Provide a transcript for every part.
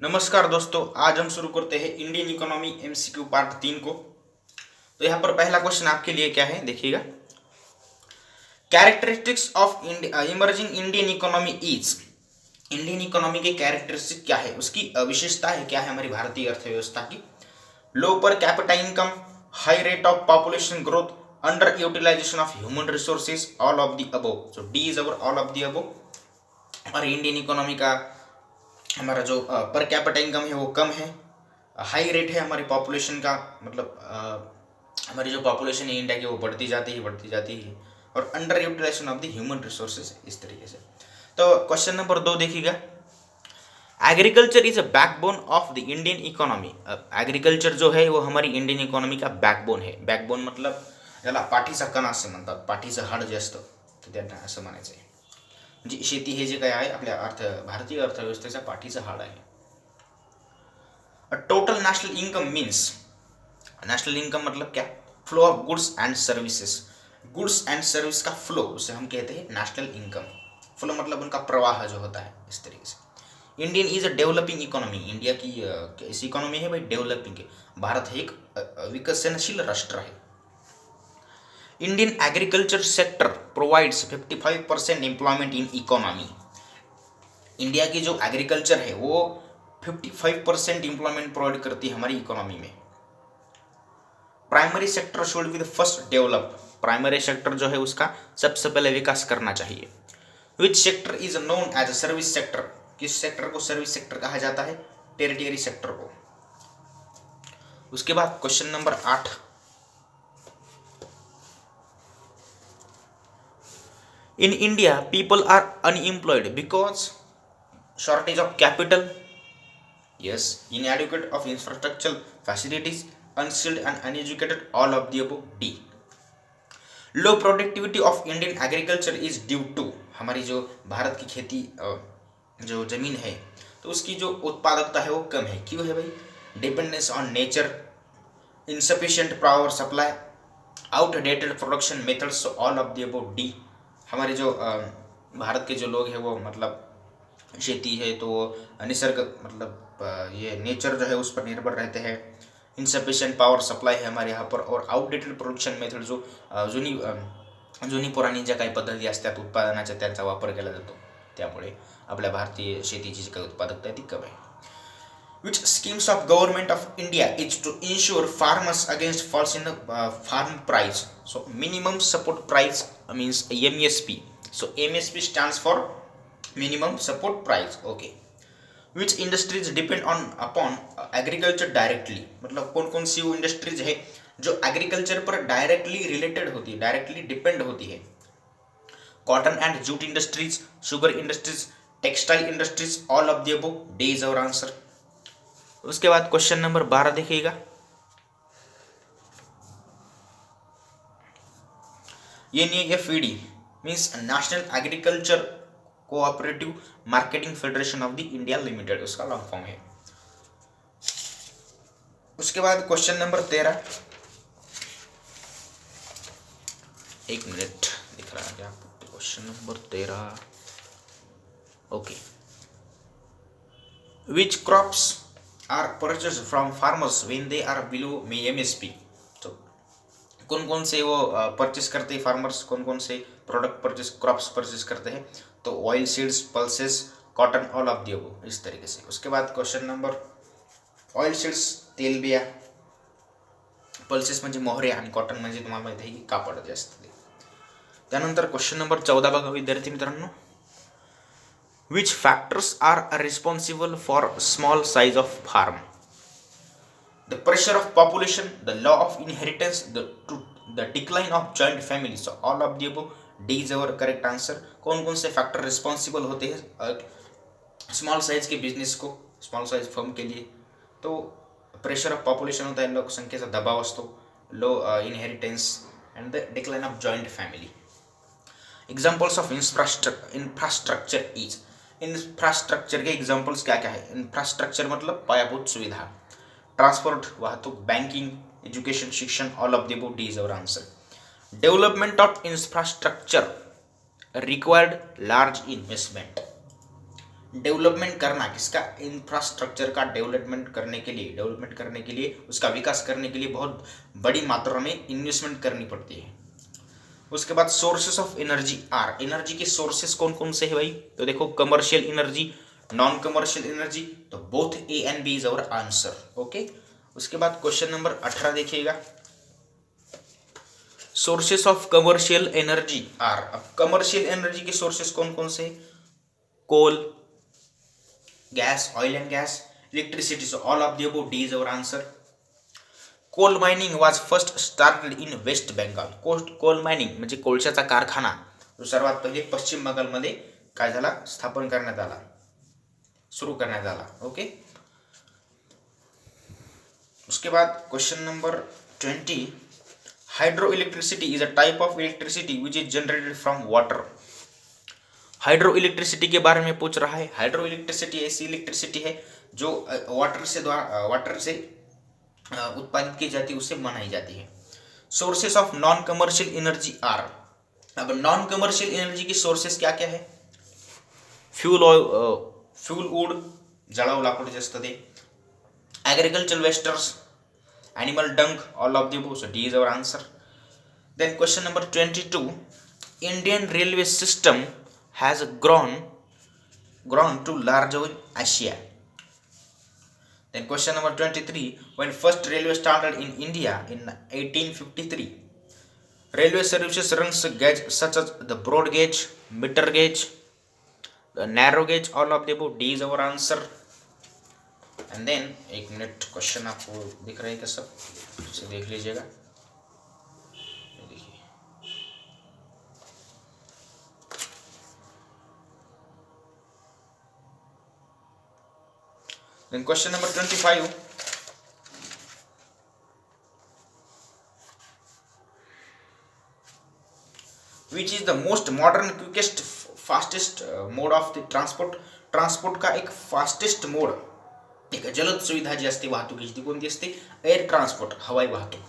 नमस्कार दोस्तों, आज हम शुरू करते हैं इंडियन इकोनॉमी एमसीक्यू पार्ट 3 को। तो यहाँ पर पहला क्वेश्चन आपके लिए क्या है, देखिएगा। Characteristics of emerging Indian economy is. Indian economy के कैरेक्टरिस्टिक क्या है, उसकी विशेषता है क्या है हमारी भारतीय अर्थव्यवस्था की। Low per capita income, high rate of population growth, under utilisation of human resources, all of the above. So D is our all of the above. हमारी इंडियन इकोनॉमी का हमारा जो पर कैपिटा इनकम है वो कम है, हाई रेट है हमारी पॉपुलेशन का, मतलब हमारी जो पॉपुलेशन है इंडिया की वो बढ़ती जाती है, और under utilisation of the human resources इस तरीके से। तो क्वेश्चन नंबर 2 देखिएगा। Agriculture is a backbone of the Indian economy. Agriculture जो है वो हमारी इंडियन इकॉनॉमी का बॅकबोन आहे. बॅकबोन मतलब याला पाठीचा कणा असं म्हणतात, पाठीचं हाड जे असतं तर त्यांना असं म्हणायचं आहे. म्हणजे शेती हे जे काय आहे आपल्या भारतीय अर्थव्यवस्थेचा पाठीचं हाड आहे. Total national income means, national income मतलब क्या, flow of goods and services. Goods and service का फ्लो उसे हम कहते हैं नेशनल इनकम. फ्लो मतलब उनका प्रवाह जो होता है इस तरीके से. Indian is a developing economy. India की ऐसी इकोनॉमी है भाई डेवलपिंग है. भारत है एक विकसनशील राष्ट्र है. Indian agriculture sector provides 55% employment in economy. India की जो एग्रीकल्चर है वो 55% एम्प्लॉयमेंट प्रोवाइड करती है हमारी इकोनॉमी में. Primary sector should be the first develop. Primary sector जो है उसका सबसे पहले विकास करना चाहिए. Which sector is known as a service sector. किस सेक्टर को सर्विस सेक्टर कहा जाता है, टेरिटरी सेक्टर को. उसके बाद question number 8. In India people are unemployed because shortage of capital, yes, inadequate of infrastructural facilities, unskilled and uneducated, all of the above, D. Low productivity of Indian agriculture is due to, हमारी जो भारत की खेती जो जमीन है तो उसकी जो उत्पादकता है वो कम है. क्यों है भाई, dependence on nature, insufficient power supply, outdated production methods, all of the above, D. हमारे जो भारत के जो लोग हैं वो मतलब खेती है तो निसर्ग मतलब ये नेचर जो है उस पर निर्भर रहते हैं. इनसफिशियंट पावर सप्लाय है हमारे यहाँ पर, और आउटडेटेड प्रोडक्शन मेथड जो जुनी पुराणी ज्या काही पद्धती असतात उत्पादनाच्या त्यांचा वापर केला जातो, त्यामुळे आपल्या भारतीय शेतीची जी काही उत्पादकता आहे ती कमी आहे. Which schemes of government of India is to insure farmers against falls in farm price. So minimum support price means MSP. So MSP stands for minimum support price. Okay. Which industries depend on upon agriculture directly. मतलब कौन कौन सी वो industries है जो agriculture पर directly related होती है, directly depend होती है. Cotton and jute industries, sugar industries, textile industries, all of the above, D is our answer. उसके बाद क्वेश्चन नंबर 12 देखिएगा. NAFED means national agriculture cooperative marketing federation of the India limited, उसका long form है. उसके बाद question number 13. एक minute दिख रहा है क्या, question number 13. Okay. Which crops are purchase from farmers when they are below MSP. तो कौन कौन से वो परचेस करते हैं फार्मर्स, कौन कौन से प्रोडक्ट परचेस क्रॉप्स परचेस करते हैं, तो oil seeds, pulses, cotton, all of the above, इस तरीके से. उसके बाद क्वेश्चन नंबर ऑयल सीड्स तेलबिया, पल्सेस म्हणजे मोहरे आणि कॉटन म्हणजे तुम्हाला माहिती आहे की कापड जे असतं ते. त्यानंतर क्वेश्चन नंबर 14 बघा विद्यार्थी मित्रांनो. Which factors are responsible for small size of farm. The pressure of population, the law of inheritance, the decline of joint family, so all of the above, D is our correct answer. कौन कौन से factor responsible होते हैं small size के business को, small size firm के लिए. तो प्रेशर ऑफ पॉप्युलेशन होता है, लोकसंख्येचा दबाव असतो, low inheritance and the decline of joint family. Examples of infrastructure is. Infrastructure के एग्जाम्पल्स क्या क्या है. इंफ्रास्ट्रक्चर मतलब पायाभूत सुविधा, ट्रांसपोर्ट वाहतूक, बैंकिंग, एजुकेशन, शिक्षण, all of the above, D is our answer. Development of infrastructure required large investment. Development करना, किसका, इंफ्रास्ट्रक्चर का डेवलपमेंट करने के लिए उसका विकास करने के लिए बहुत बड़ी मात्रा में इन्वेस्टमेंट करनी पड़ती है। उसके बाद sources of energy are, energy के सोर्सेस कौन कौन से है भाई, तो देखो commercial energy, non commercial energy, तो both A and B is our answer. Okay, उसके बाद क्वेश्चन नंबर 18 देखिएगा, sources of commercial energy are. अब कमर्शियल एनर्जी के सोर्सेस कौन कौन से, coal, gas, oil and gas, electricity, so all of the above, D is our answer. Coal mining was first started in West Bengal, coal mining म्हणजे कोळशाचा कारखाना जो सर्वात पहिले पश्चिम बंगालमध्ये काय झाला, स्थापन करण्यात आला, सुरू करण्यात आला। ओके, उसके बाद question number 20, hydro electricity is a type of electricity which is generated from water. Hydro electricity के बारे में पूछ रहा है। हाइड्रो इलेक्ट्रिसिटी ऐसी इलेक्ट्रिसिटी है जो वाटर से उत्पादित की जाती है, उससे बनाई जाती है। Sources of non commercial energy are. अब नॉन कमर्शियल एनर्जी की सोर्सेस क्या क्या है, फ्यूल ऑयल, फ्यूल वूड, जळाऊ लाकूड जे असतं ते, agriculture wastes, animal dung, all of the above, so D is our answer. Then question number 22, Indian railway system has grown to larger in Asia. Then question number 23, when first railway started in India in 1853, railway services runs gauge such as the broad gauge, meter gauge, the narrow gauge, all of the above, D is our answer. And then एक मिनट, question आपको दिख रहा है क्या, सब इसे देख लीजिएगा। देखिए, then question number 25, which is the most modern quickest fastest mode of the transport का एक फास्टेस्ट मोड, एक जलद सुविधा जी असते वाहतुकीची ती कोणती असते, एअर ट्रान्सपोर्ट, हवाई वाहतूक।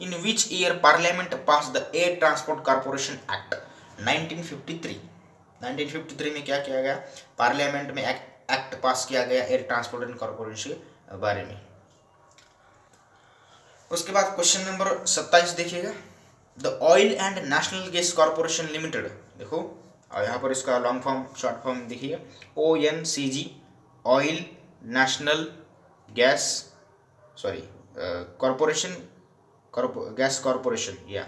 In which year parliament pass the air transport corporation act 1953। 1953 में क्या किया गया, पार्लियामेंट में एक्ट पास किया गया एयर ट्रांसपोर्ट एंड कॉर्पोरेशन के बारे में। उसके बाद क्वेश्चन नंबर 27 देखिएगा, the oil and national gas corporation limited, देखो यहाँ पर इसका लॉन्ग फॉर्म शॉर्ट फॉर्म देखिएगा, ONCG, oil national gas corporation, gas corporation, या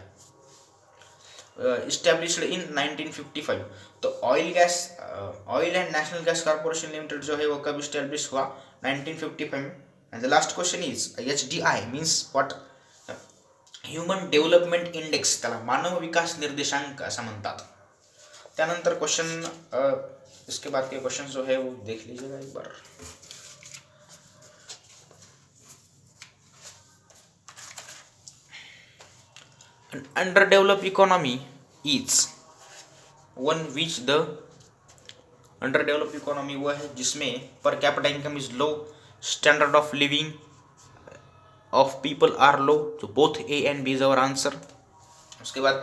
इस्टेब्लिश्ड इन 1955। तो oil and national gas corporation limited जो है वो कब इस्टेब्लिश हुआ, 1955 में। And the last question is HDI means what, human development index, त्याला मानव विकास निर्देशांक असं म्हणतात। त्यानंतर क्वेश्चन, इसके बाद के क्वेश्चन जो है वो देख लीजिएगा एक बार। An underdeveloped economy is one which the underdeveloped economy वो है जिसमें per capita income is low, standard of living of people are low, so both A and B is our answer. उसके बाद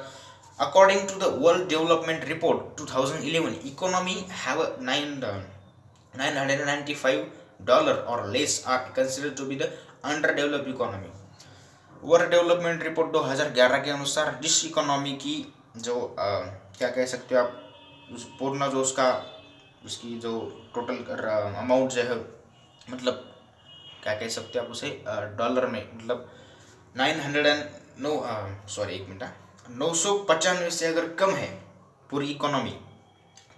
according to the World Development Report 2011, economy have $995 or less are considered to be the underdeveloped economy. World development report 2011 के अनुसार जिस economy की जो क्या कह सकते हो आप, पूर्ण जो उसकी जो टोटल अमाउंट जो है, मतलब क्या कह सकते हो आप उसे डॉलर में, मतलब 995 से अगर कम है पूरी इकोनॉमी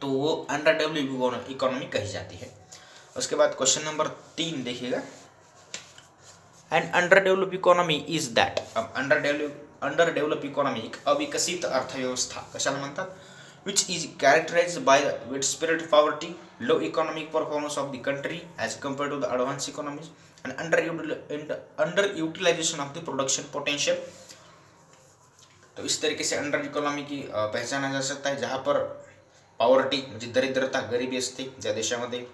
तो वो अंडर डेवलप्ड इकोनॉमी कही जाती है। उसके बाद क्वेश्चन नंबर 3 देखिएगा, and underdeveloped economy is that. अब अंडरडेवलप इकॉनॉमी, एक अविकसित अर्थव्यवस्था कशाला म्हणतात, which is characterized by with spirit poverty, low economic performance of the country as compare to the advance economies, and under utilisation of the production potential. तो इस तरीके से अंडर इकॉनॉमी की पहचाना जा सकता है जहाँ पर पॉवर्टी म्हणजे दरिद्रता, गरिबी असते ज्या देशामध्ये,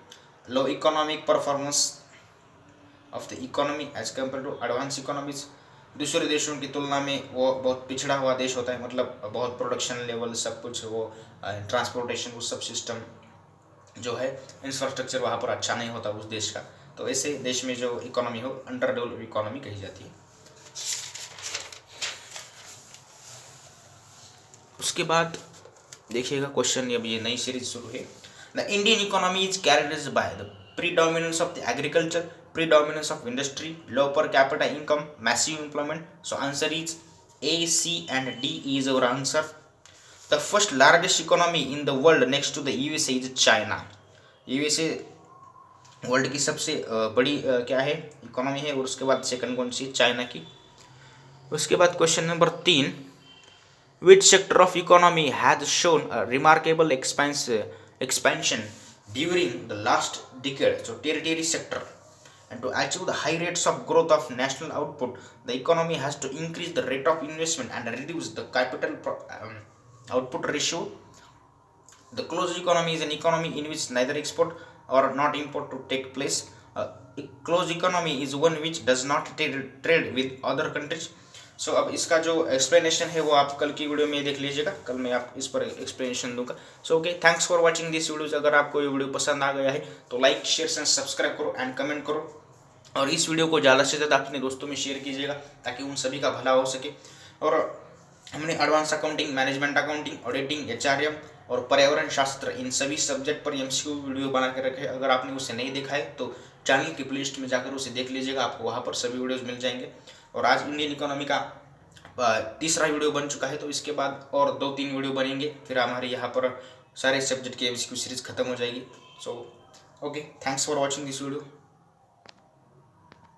low economic performance of the economy as compare to advance economies, दूसरे देशों की तुलना में वो बहुत पिछड़ा हुआ देश होता है, मतलब बहुत प्रोडक्शन लेवल सब कुछ, वो ट्रांसपोर्टेशन वो सब सिस्टम जो है इंफ्रास्ट्रक्चर वहाँ पर अच्छा नहीं होता उस देश का, तो ऐसे देश में जो इकोनॉमी हो अंडर डेवलप इकोनॉमी कही जाती है। उसके बाद देखिएगा क्वेश्चन, अब ये नई सीरीज शुरू है। The Indian economy is characterized by the predominance of the agriculture, predominance of industry, low per capita income, massive employment. So answer is A, C and D is our answer. The first largest economy in the world next to the USA is China. USA world की सबसे बड़ी क्या है economy है, और उसके बाद second कौन सी है, चाइना की। उसके बाद question number 3, which sector of economy has shown a remarkable expansion during the last decade? So tertiary sector. And to achieve the high rates of growth of national output, the economy has to increase the rate of investment and reduce the capital output ratio. The closed economy is an economy in which neither export or not import to take place. A closed economy is one which does not trade with other countries. सो अब इसका जो explanation है वो आप कल की video में देख लीजिएगा, कल मैं आप इस पर एक्सप्लेनेशन दूंगा। So okay, thanks for watching this videos. अगर आपको ये वीडियो पसंद आ गया है तो लाइक शेयर एंड सब्सक्राइब करो एंड कमेंट करो, और इस वीडियो को ज़्यादा से ज़्यादा अपने दोस्तों में शेयर कीजिएगा ताकि उन सभी का भला हो सके। और हमने advance accounting, management accounting, auditing, HRM और पर्यावरण शास्त्र, इन सभी सब्जेक्ट पर MCQ वीडियो बना के रखे। अगर आपने उसे नहीं देखा है तो चैनल की प्लेलिस्ट में जाकर उसे देख लीजिएगा, आपको वहाँ पर सभी वीडियोज़ मिल जाएंगे। और आज इंडियन इकोनॉमी का तीसरा वीडियो बन चुका है, तो इसके बाद और 2-3 वीडियो बनेंगे, फिर हमारे यहाँ पर सारे सब्जेक्ट की MCQ सीरीज खत्म हो जाएगी। So okay, thanks for watching this video.